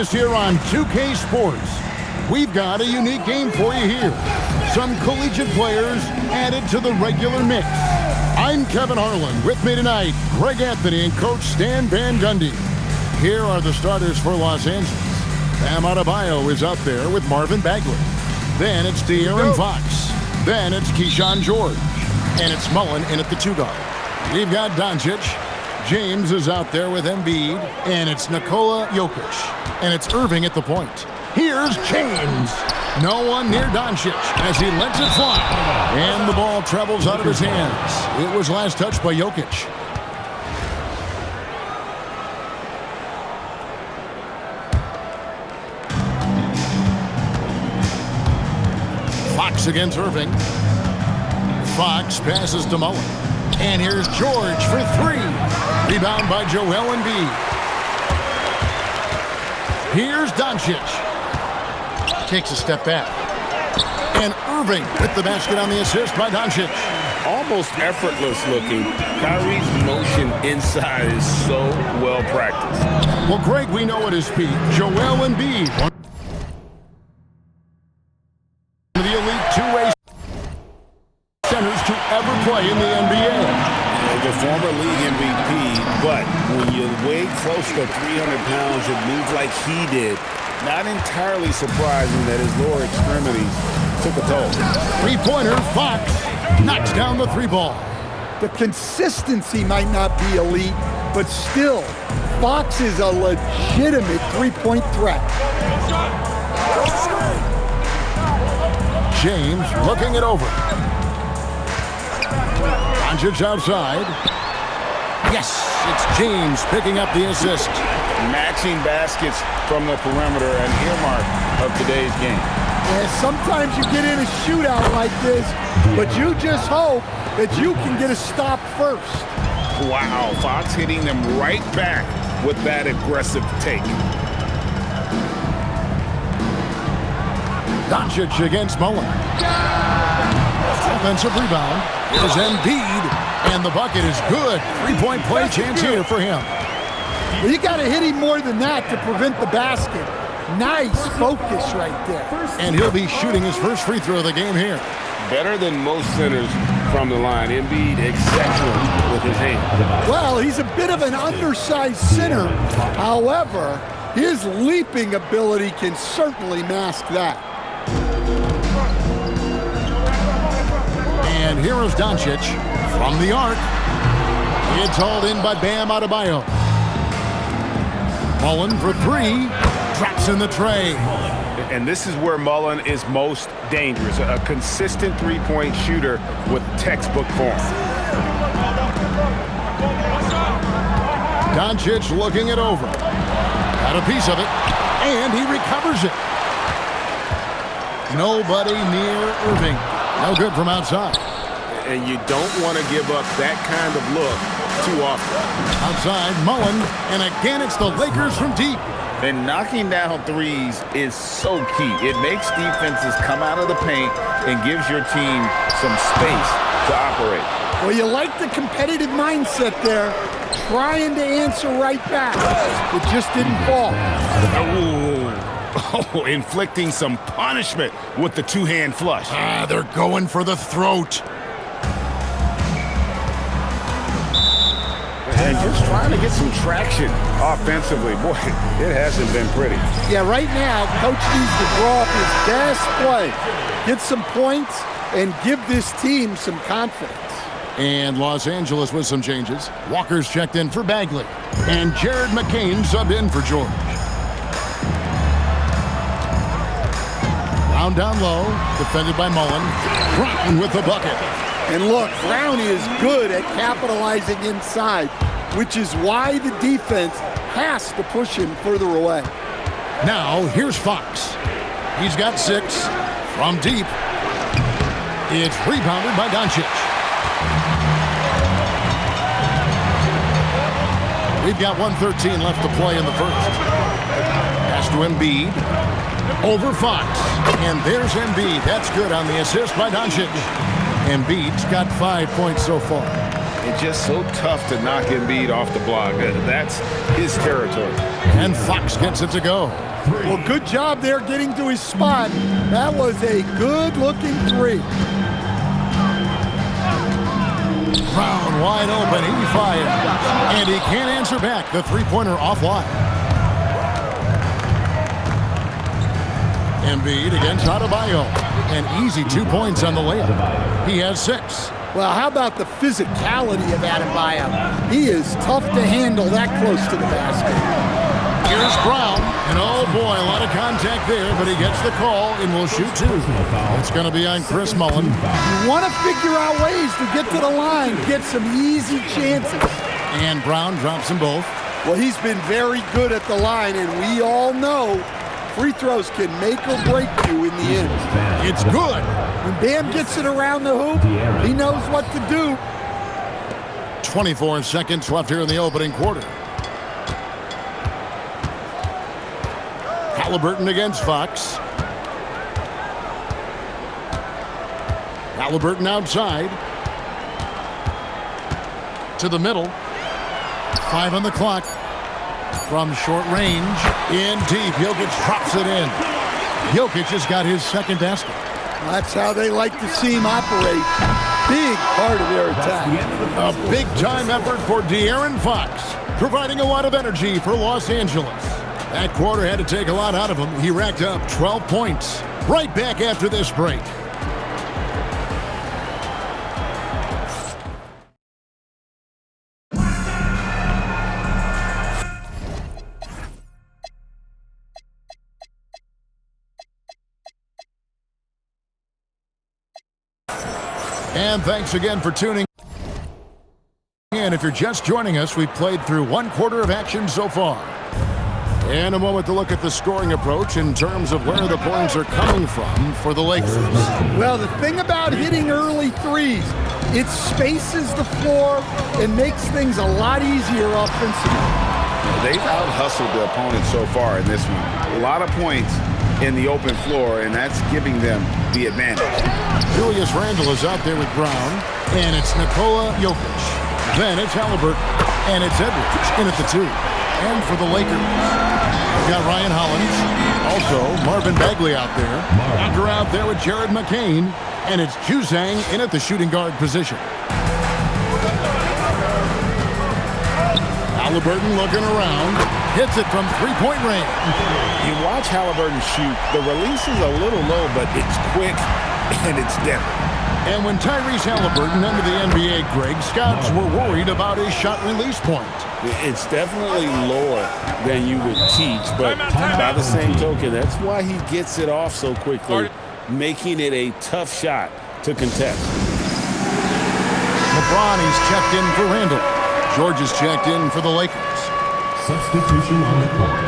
Here on 2K Sports, we've got a unique game for you here. Some collegiate players added to the regular mix. I'm Kevin Harlan. With me tonight, Greg Anthony and Coach Stan Van Gundy. Here are the starters for Los Angeles. Bam Adebayo is out there with Marvin Bagley. Then it's De'Aaron Fox. Then it's Keyshawn George. And it's Mullen in at the 2 guard. We've got Doncic. James is out there with Embiid. And it's Nikola Jokic. And it's Irving at the point. Here's James. No one near Doncic as he lets it fly. And the ball travels out of his hands. It was last touched by Jokic. Fox against Irving. Fox passes to Mullen. And here's George for 3. Rebound by Joel Embiid. Here's Doncic. Takes a step back. And Irving with the basket on the assist by Doncic. Almost effortless looking. Kyrie's motion inside is so well practiced. Well, Greg, we know at his peak, Joel Embiid, one of the elite two-way centers to ever play in the NBA. The former league MVP, but when you weigh close to 300 pounds and move like he did, not entirely surprising that his lower extremities took a toll. Three-pointer, Fox knocks down the 3 ball. The consistency might not be elite, but still, Fox is a legitimate 3-point threat. James looking it over. Doncic outside. Yes, it's James picking up the assist. Matching baskets from the perimeter, an earmark of today's game. Yeah, sometimes you get in a shootout like this, but you just hope that you can get a stop first. Wow, Fox hitting them right back with that aggressive take. Doncic against Mullen. Offensive rebound. Here's Embiid, and the bucket is good. 3-point play chance here for him. Well, you got to hit him more than that to prevent the basket. Nice focus right there. And he'll be shooting his first free throw of the game here. Better than most centers from the line. Embiid exceptional with his hand. Well, he's a bit of an undersized center. However, his leaping ability can certainly mask that. And here is Doncic from the arc. It's hauled in by Bam Adebayo. Mullen for 3. Drops in the tray. And this is where Mullen is most dangerous. A consistent three-point shooter with textbook form. Doncic looking it over. Got a piece of it. And he recovers it. Nobody near Irving. No good from outside. And you don't want to give up that kind of look too often. Outside, Mullen, and again it's the Lakers from deep. And knocking down threes is so key. It makes defenses come out of the paint and gives your team some space to operate. Well, you like the competitive mindset there, trying to answer right back. It just didn't fall. Oh, inflicting some punishment with the two-hand flush. They're going for the throat. And just trying to get some traction offensively. Boy, it hasn't been pretty. Yeah, right now, Coach needs to draw up his best play, get some points, and give this team some confidence. And Los Angeles with some changes. Walker's checked in for Bagley. And Jared McCain subbed in for George. Brown down low, defended by Mullen. Brown with the bucket. And look, Brown is good at capitalizing inside, which is why the defense has to push him further away. Now, here's Fox. He's got 6 from deep. It's rebounded by Doncic. We've got 1:13 left to play in the first. Pass to Embiid. Over Fox. And there's Embiid. That's good on the assist by Doncic. Embiid's got 5 points so far. It's just so tough to knock Embiid off the block. That's his territory. And Fox gets it to go. Well, good job there getting to his spot. That was a good-looking three. Brown wide open. He fires. And he can't answer back. The three-pointer offline. Embiid against Adebayo. An easy 2 points on the layup. He has 6. Well, how about the physicality of Adebayo? He is tough to handle that close to the basket. Here's Brown, and oh boy, a lot of contact there, but he gets the call and will shoot 2. It's going to be on Chris Mullin. You want to figure out ways to get to the line, get some easy chances. And Brown drops them both. Well, he's been very good at the line, and we all know free throws can make or break you in the end. It's good. When Bam gets it around the hoop, he knows what to do. 24 seconds left here in the opening quarter. Halliburton against Fox. Halliburton outside. To the middle. 5 on the clock. From short range. In deep. Jokic drops it in. Jokic has got his second basket. That's how they like to see him operate. Big part of their attack. A big-time effort for De'Aaron Fox, providing a lot of energy for Los Angeles. That quarter had to take a lot out of him. He racked up 12 points. Right back after this break. And thanks again for tuning in. If you're just joining us, we've played through 1 quarter of action so far. In a moment to look at the scoring approach in terms of where the points are coming from for the Lakers. Well, the thing about hitting early threes, it spaces the floor and makes things a lot easier offensively. They've out-hustled the opponent so far in this one. A lot of points in the open floor, and that's giving them the advantage. Julius Randle is out there with Brown, and it's Nikola Jokic. Then it's Halliburton, and it's Edwards in at the 2. And for the Lakers, we've got Ryan Hollins, also Marvin Bagley out there. Walker out there with Jared McCain, and it's Juzang in at the shooting guard position. Halliburton looking around, hits it from three-point range. You watch Halliburton shoot, the release is a little low, but it's quick and it's deadly. And when Tyrese Halliburton entered the NBA, Greg, scouts were worried about his shot release point. It's definitely lower than you would teach, but by the same token, that's why he gets it off so quickly, making it a tough shot to contest. LeBron, he's checked in for Randle. George is checked in for the Lakers. Substitution on the court.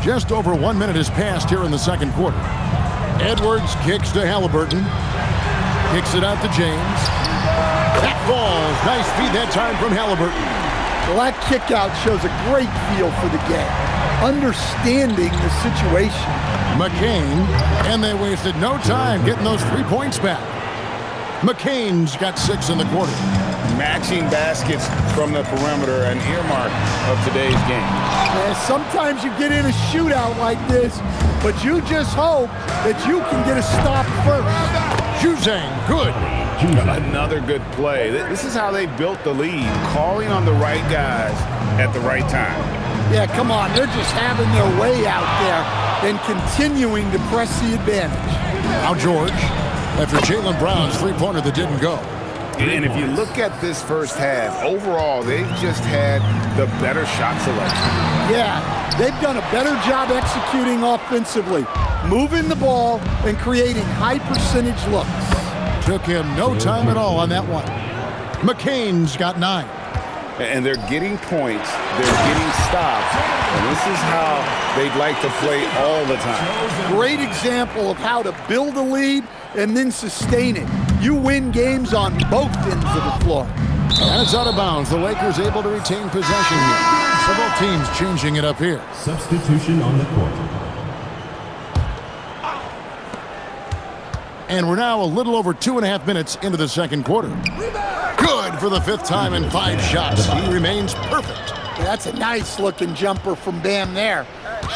Just over 1 minute has passed here in the second quarter. Edwards kicks to Halliburton. Kicks it out to James. That falls. Nice feed that time from Halliburton. Well, that kick out shows a great feel for the game. Understanding the situation. McCain, and they wasted no time getting those 3 points back. McCain's got 6 in the quarter. Matching baskets from the perimeter, an earmark of today's game. Sometimes you get in a shootout like this, but you just hope that you can get a stop first. Juzang, good. Another good play. This is how they built the lead, calling on the right guys at the right time. Yeah, come on. They're just having their way out there and continuing to press the advantage. Now George, after Jaylen Brown's three-pointer that didn't go. And if you look at this first half, overall, they've just had the better shot selection. Yeah, they've done a better job executing offensively, moving the ball and creating high-percentage looks. Took him no time at all on that one. McCain's got 9. And they're getting points, they're getting stops, and this is how they'd like to play all the time. Great example of how to build a lead and then sustain it. You win games on both ends of the floor. And it's out of bounds. The Lakers able to retain possession here. So both teams changing it up here. Substitution on the court. And we're now a little over 2.5 minutes into the second quarter. Good for the 5th time in 5 shots. He remains perfect. That's a nice-looking jumper from Bam there,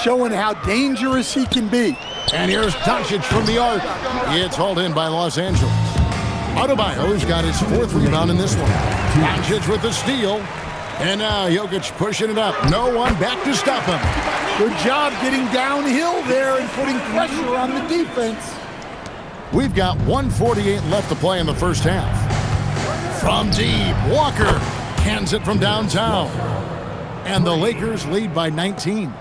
showing how dangerous he can be. And here's Doncic from the arc. It's hauled in by Los Angeles. Adebayo's got his 4th rebound in this one. Doncic with the steal. And now Jokic pushing it up. No one back to stop him. Good job getting downhill there and putting pressure on the defense. We've got 1:48 left to play in the first half. From deep, Walker cans it from downtown. And the Lakers lead by 19.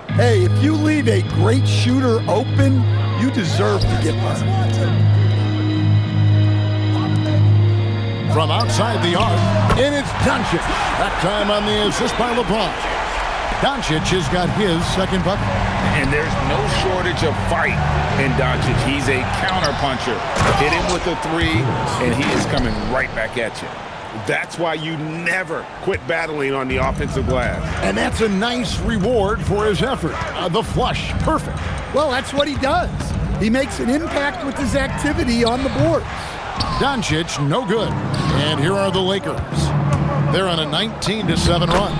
Hey, if you leave a great shooter open, you deserve to get one. From outside the arc, and it's Doncic. That time on the assist by LeBron. Doncic has got his 2nd bucket. And there's no shortage of fight in Doncic. He's a counterpuncher. Hit him with a 3, and he is coming right back at you. That's why you never quit battling on the offensive glass. And that's a nice reward for his effort. The flush, perfect. Well, that's what he does. He makes an impact with his activity on the boards. Doncic, no good. And here are the Lakers. They're on a 19-7 run.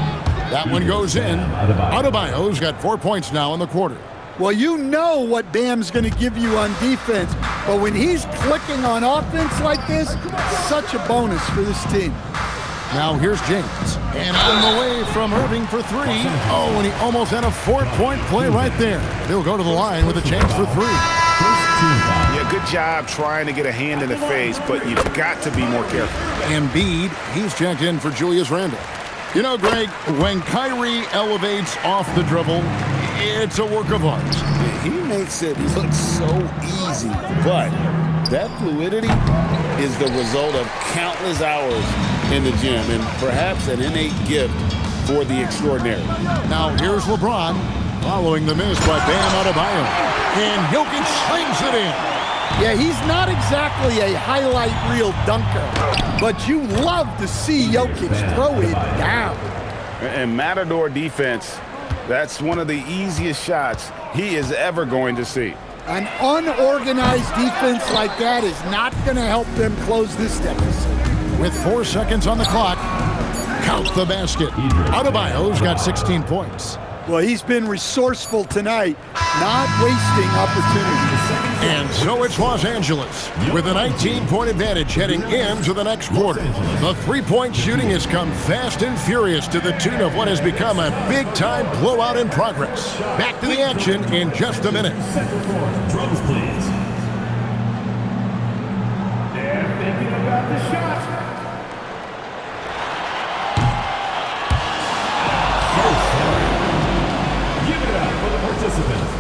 That one goes in. Adebayo's got 4 points now in the quarter. Well, you know what Bam's going to give you on defense, but when he's clicking on offense like this, such a bonus for this team. Now here's James. And on the way from Irving for 3. Oh, and he almost had a 4-point play right there. He'll go to the line with a chance for 3. Yeah, good job trying to get a hand in the face, but you've got to be more careful. Embiid, he's checked in for Julius Randle. You know, Greg, when Kyrie elevates off the dribble, it's a work of art. He makes it look so easy, but that fluidity is the result of countless hours in the gym and perhaps an innate gift for the extraordinary. Now here's LeBron following the miss by Bam Adebayo. And Jokic slings it in. Yeah, he's not exactly a highlight reel dunker, but you love to see Jokic throw it down. And Matador defense, that's one of the easiest shots he is ever going to see. An unorganized defense like that is not going to help them close this deficit. With 4 seconds on the clock, count the basket. Adebayo's got 16 points. Well, he's been resourceful tonight, not wasting opportunities. And so it's Los Angeles with a 19-point advantage heading into the next quarter. The 3-point shooting has come fast and furious to the tune of what has become a big-time blowout in progress. Back to the action in just a minute. Drums, please. They're thinking about the shot. Give it up for the participants.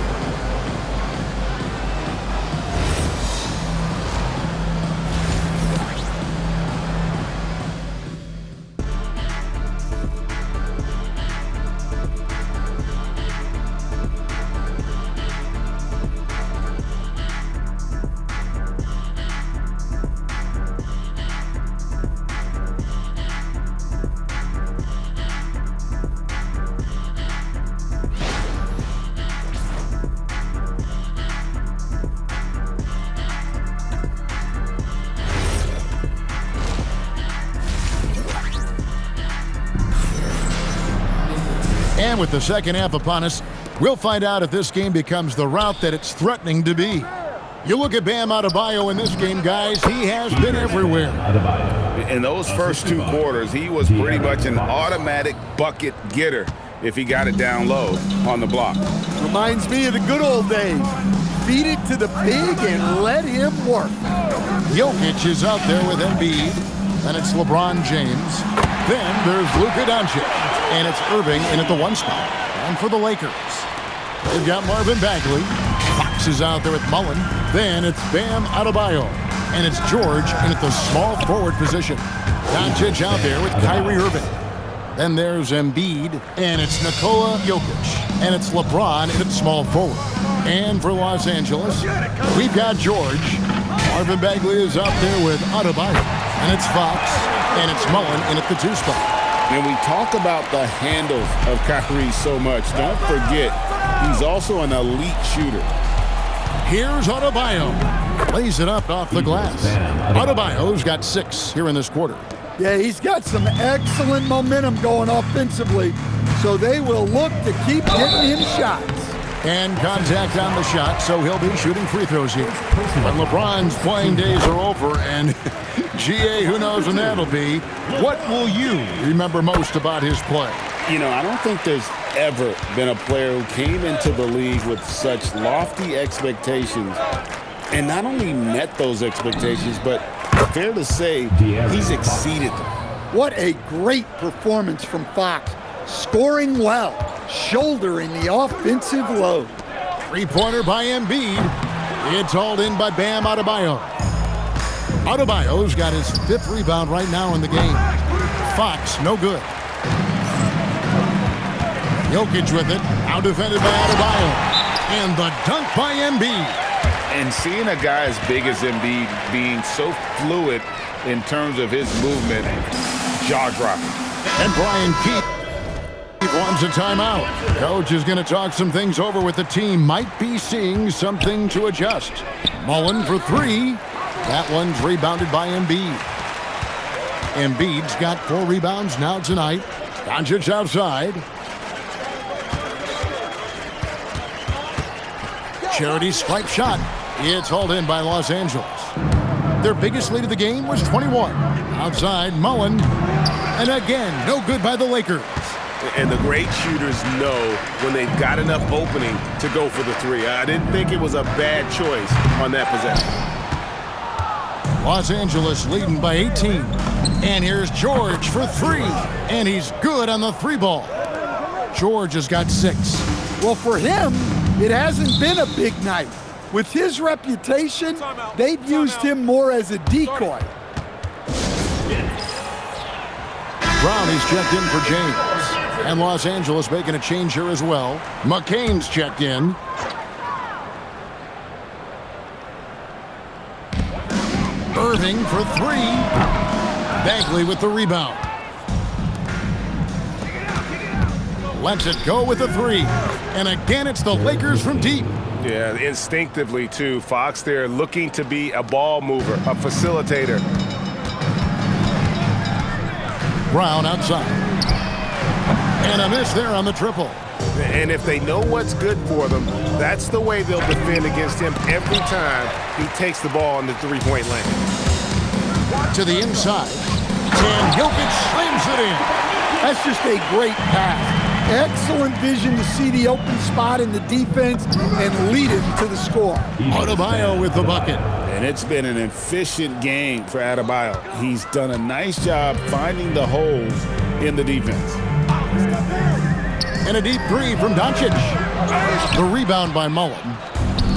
And with the second half upon us, we'll find out if this game becomes the route that it's threatening to be. You look at Bam Adebayo in this game, guys, he has been everywhere. In those first 2 quarters, he was pretty much an automatic bucket getter if he got it down low on the block. Reminds me of the good old days. Feed it to the pig and let him work. Jokic is out there with Embiid, and it's LeBron James. Then there's Luka Doncic, and it's Irving in at the 1 spot. And for the Lakers, they've got Marvin Bagley. Fox is out there with Mullen. Then it's Bam Adebayo, and it's George in at the small forward position. Doncic out there with Kyrie Irving. Then there's Embiid, and it's Nikola Jokic, and it's LeBron in at small forward. And for Los Angeles, we've got George. Marvin Bagley is out there with Adebayo, and it's Fox, and it's Mullen in at the 2 spot. And we talk about the handles of Kyrie so much. Don't forget, he's also an elite shooter. Here's Adebayo. Lays it up off the glass. Adebayo's got 6 here in this quarter. Yeah, he's got some excellent momentum going offensively, so they will look to keep getting him shots. And contact on the shot, so he'll be shooting free throws here. But LeBron's playing days are over, and GA, who knows when that'll be. What will you remember most about his play? You know, I don't think there's ever been a player who came into the league with such lofty expectations and not only met those expectations, but fair to say, he's exceeded them. What a great performance from Fox. Scoring well, shouldering the offensive load. Three-pointer by Embiid. It's hauled in by Bam Adebayo. Adebayo's got his 5th rebound right now in the game. Fox, no good. Jokic with it, out defended by Adebayo. And the dunk by Embiid. And seeing a guy as big as Embiid being so fluid in terms of his movement, jaw-dropping. And Brian Keith wants a timeout. Coach is going to talk some things over with the team. Might be seeing something to adjust. Mullen for 3. That one's rebounded by Embiid. Embiid's got 4 rebounds now tonight. Doncic outside. Charity stripe shot. It's hauled in by Los Angeles. Their biggest lead of the game was 21. Outside, Mullen. And again, no good by the Lakers. And the great shooters know when they've got enough opening to go for the 3. I didn't think it was a bad choice on that possession. Los Angeles leading by 18. And here's George for 3. And he's good on the 3 ball. George has got 6. Well, for him, it hasn't been a big night. With his reputation, they've used him more as a decoy. Brownie's checked in for James. And Los Angeles making a change here as well. McCain's checked in. Irving for 3. Bagley with the rebound. Lets it go with the 3. And again, it's the Lakers from deep. Yeah, instinctively, too. Fox there looking to be a ball mover, a facilitator. Brown outside. And a miss there on the triple. And if they know what's good for them, that's the way they'll defend against him every time he takes the ball in the 3-point lane. To the inside. And Jokic slams it in. That's just a great pass. Excellent vision to see the open spot in the defense and lead it to the score. Adebayo with the bucket. And it's been an efficient game for Adebayo. He's done a nice job finding the holes in the defense. And a deep 3 from Doncic. The rebound by Mullen.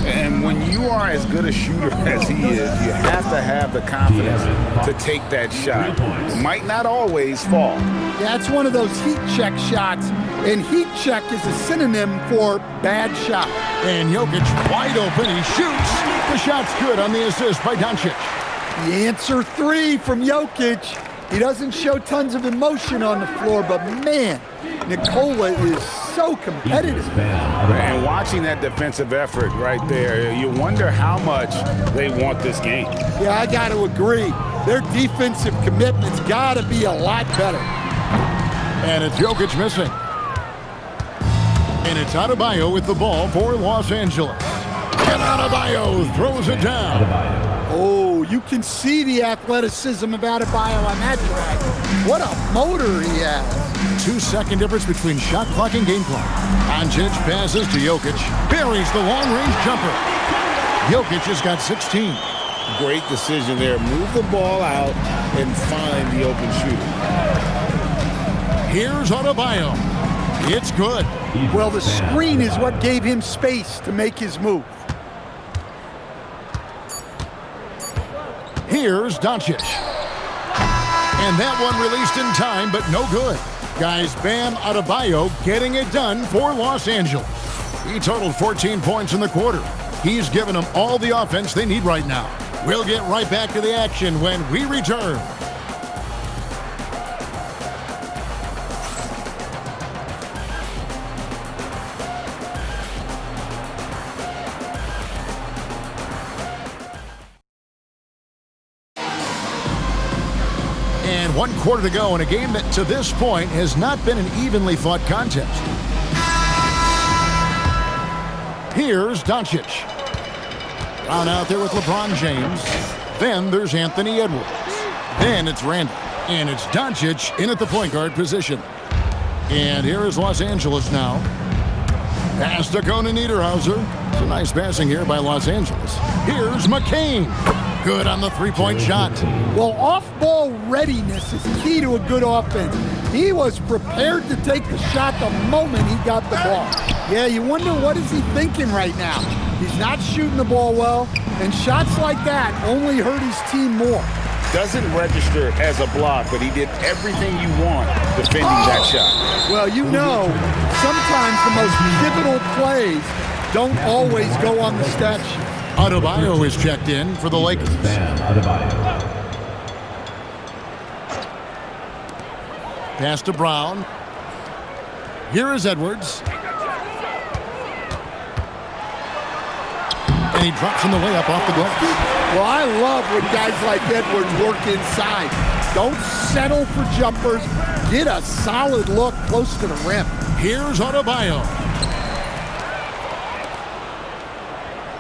And when you are as good a shooter as he is, you have to have the confidence to take that shot. It might not always fall. That's one of those heat check shots, and heat check is a synonym for bad shot. And Jokic wide open, he shoots. The shot's good on the assist by Doncic. The answer 3 from Jokic. He doesn't show tons of emotion on the floor, but man, Nikola is so competitive. And watching that defensive effort right there, you wonder how much they want this game. Yeah, I got to agree. Their defensive commitment's got to be a lot better. And it's Jokic missing. And it's Adebayo with the ball for Los Angeles. And Adebayo throws it down. Oh, you can see the athleticism of Adebayo on that drive. What a motor he has. 2-second difference between shot clock and game clock. Doncic passes to Jokic. Buries the long-range jumper. Jokic has got 16. Great decision there. Move the ball out and find the open shooter. Here's Adebayo. It's good. Well, the screen is what gave him space to make his move. Here's Doncic. And that one released in time, but no good. Guys, Bam Adebayo getting it done for Los Angeles. He totaled 14 points in the quarter. He's given them all the offense they need right now. We'll get right back to the action when we return. 1 quarter to go in a game that to this point has not been an evenly fought contest. Here's Doncic. Brown out there with LeBron James. Then there's Anthony Edwards. Then it's Randall. And it's Doncic in at the point guard position. And here is Los Angeles now. Pass to Conan Niederhauser. It's a nice passing here by Los Angeles. Here's McCain. Good on the three-point shot. Well, off-ball readiness is key to a good offense. He was prepared to take the shot the moment he got the ball. Yeah, you wonder what is he thinking right now. He's not shooting the ball well, and shots like that only hurt his team more. Doesn't register as a block, but he did everything you want defending that shot. Well, you know, sometimes the most pivotal plays don't always go on the stat sheet. Adebayo is checked in for the Lakers. Bam Adebayo. Pass to Brown. Here is Edwards. And he drops in the layup off the glass. Well, I love when guys like Edwards work inside. Don't settle for jumpers. Get a solid look close to the rim. Here's Adebayo.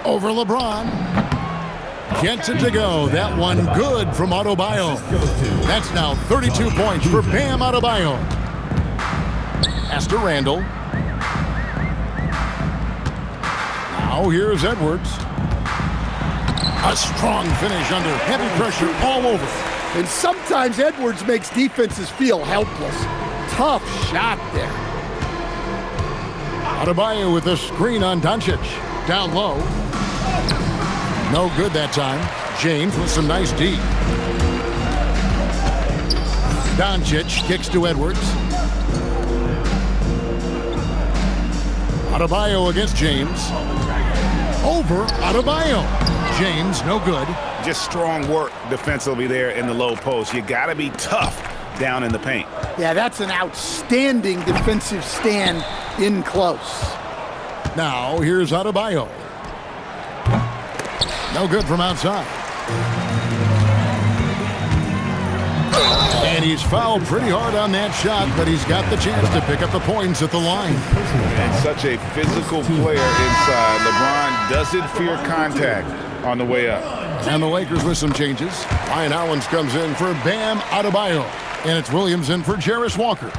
Over LeBron. Gets it to go. That one good from Adebayo. That's now 32 points for Bam Adebayo. Pass to Randall. Now here's Edwards. A strong finish under heavy pressure all over. And sometimes Edwards makes defenses feel helpless. Tough shot there. Adebayo with a screen on Doncic. Down low. No good that time. James with some nice D. Doncic kicks to Edwards. Adebayo against James. Over Adebayo. James, no good. Just strong work defensively there in the low post. You got to be tough down in the paint. Yeah, that's an outstanding defensive stand in close. Now, here's Adebayo. No good from outside. And he's fouled pretty hard on that shot, but he's got the chance to pick up the points at the line. And such a physical player inside. LeBron doesn't fear contact on the way up. And the Lakers with some changes. Ryan Hollins comes in for Bam Adebayo. And it's Williams in for Jarris Walker.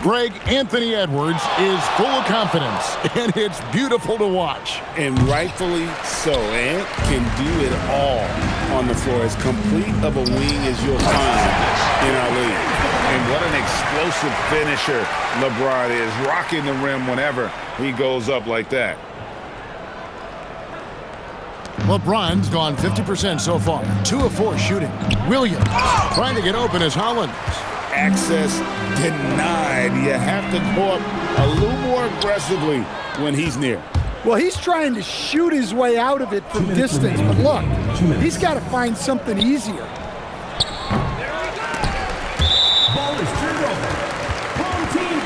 Greg, Anthony Edwards is full of confidence, and it's beautiful to watch. And rightfully so. Ant can do it all on the floor. As complete of a wing as you'll find in our league. And what an explosive finisher LeBron is, rocking the rim whenever he goes up like that. LeBron's gone 50% so far. 2 of 4 shooting. Williams trying to get open as Hollins. Access denied. You have to go up a little more aggressively when he's near. Well, he's trying to shoot his way out of it from distance, but look, he's got to find something easier. Ball is turned over. Home team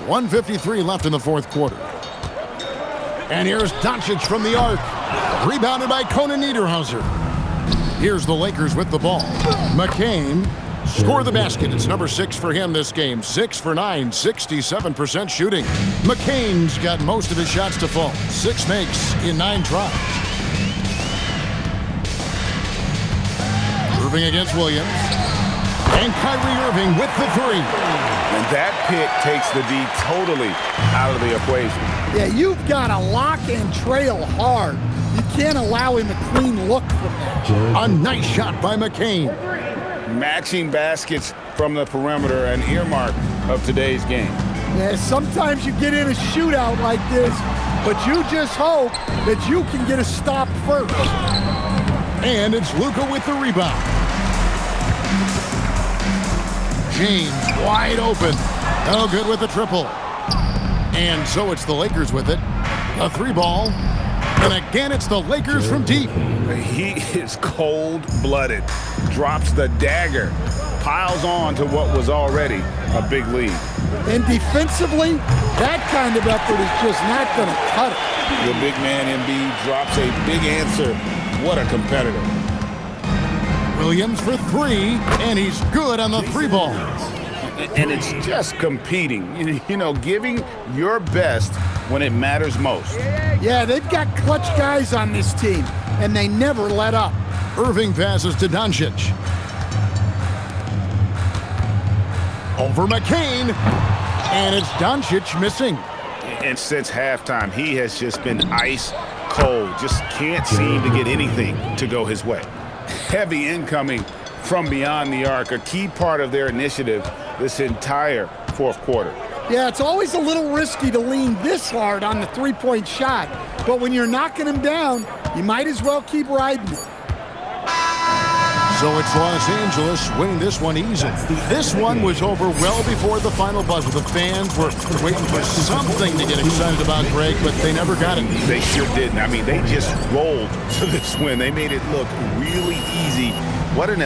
ball. 1:53 left in the fourth quarter. And here's Doncic from the arc. Rebounded by Conan Niederhauser. Here's the Lakers with the ball. McCain scored the basket. It's number 6 for him this game. 6 for 9, 67% shooting. McCain's got most of his shots to fall. 6 makes in 9 tries. Irving against Williams. And Kyrie Irving with the 3. And that pick takes the D totally out of the equation. Yeah, you've got to lock and trail hard. You can't allow him a clean look from that. A nice shot by McCain. Matching baskets from the perimeter, an earmark of today's game. Yeah, sometimes you get in a shootout like this, but you just hope that you can get a stop first. And it's Luka with the rebound. James wide open. No good with the triple. And so it's the Lakers with it. A 3 ball. And again, it's the Lakers from deep. He is cold-blooded. Drops the dagger. Piles on to what was already a big lead. And defensively, that kind of effort is just not going to cut it. The big man, Embiid, drops a big answer What a competitor. Williams for three, and he's good on the three ball. And it's just competing, you know, giving your best when it matters most. Yeah, they've got clutch guys on this team, and they never let up. Irving passes to Doncic. Over McCain, and it's Doncic missing. And since halftime, he has just been ice cold. Just can't seem to get anything to go his way. Heavy incoming from beyond the arc, a key part of their initiative this entire fourth quarter. Yeah, it's always a little risky to lean this hard on the three-point shot, but when you're knocking him down, you might as well keep riding it. So it's Los Angeles winning this one easy. This one was over well before the final buzzer. The fans were waiting for something to get excited about, Greg, but they never got it. They sure didn't. I mean, they just rolled to this win. They made it look really easy. What an